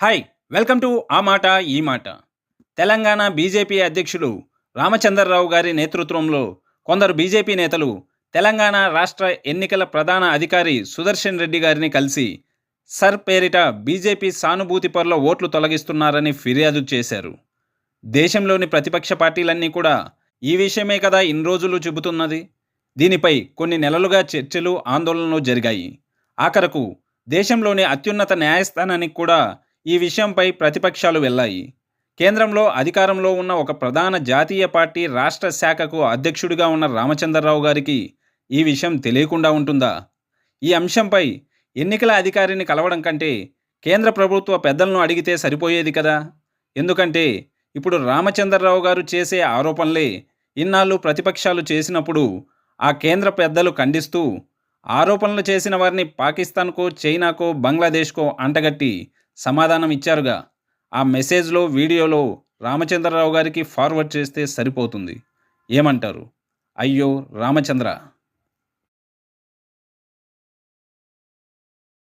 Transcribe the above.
Hi! Welcome to ఆ మాట ఈ మాట. తెలంగాణ బీజేపీ అధ్యక్షుడు రామచందర్‌రావు గారి నేతృత్వంలో కొందరు బీజేపీ నేతలు తెలంగాణ రాష్ట్ర ఎన్నికల ప్రధాన అధికారి సుదర్శన్ రెడ్డి గారిని కలిసి సర్ పేరిట బీజేపీ సానుభూతి పరుల ఓట్లు తొలగిస్తున్నారని ఫిర్యాదు చేశారు. దేశంలోని ప్రతిపక్ష పార్టీలన్నీ కూడా ఈ విషయమే కదా ఇన్ని రోజులు చెబుతున్నది. దీనిపై కొన్ని నెలలుగా చర్చలు, ఆందోళనలు జరిగాయి. ఆఖరకు దేశంలోని అత్యున్నత న్యాయస్థానానికి కూడా ఈ విషయంపై ప్రతిపక్షాలు వెళ్లాయి. కేంద్రంలో అధికారంలో ఉన్న ఒక ప్రధాన జాతీయ పార్టీ రాష్ట్ర శాఖకు అధ్యక్షుడిగా ఉన్న రామచంద్రరావు గారికి ఈ విషయం తెలియకుండా ఉంటుందా? ఈ అంశంపై ఎన్నికల అధికారిని కలవడం కంటే కేంద్ర ప్రభుత్వ పెద్దలను అడిగితే సరిపోయేది కదా! ఎందుకంటే ఇప్పుడు రామచంద్రరావు గారు చేసే ఆరోపణలే ఇన్నాళ్ళు ప్రతిపక్షాలు చేసినప్పుడు ఆ కేంద్ర పెద్దలు ఖండిస్తూ ఆరోపణలు చేసిన వారిని పాకిస్తాన్‌కో, చైనాకో, బంగ్లాదేశ్‌కో అంటగట్టి సమాధానం ఇచ్చారుగా. ఆ మెసేజ్‌లో, వీడియోలో రామచంద్రరావు గారికి ఫార్వర్డ్ చేస్తే సరిపోతుంది. ఏమంటారు? అయ్యో రామచంద్ర!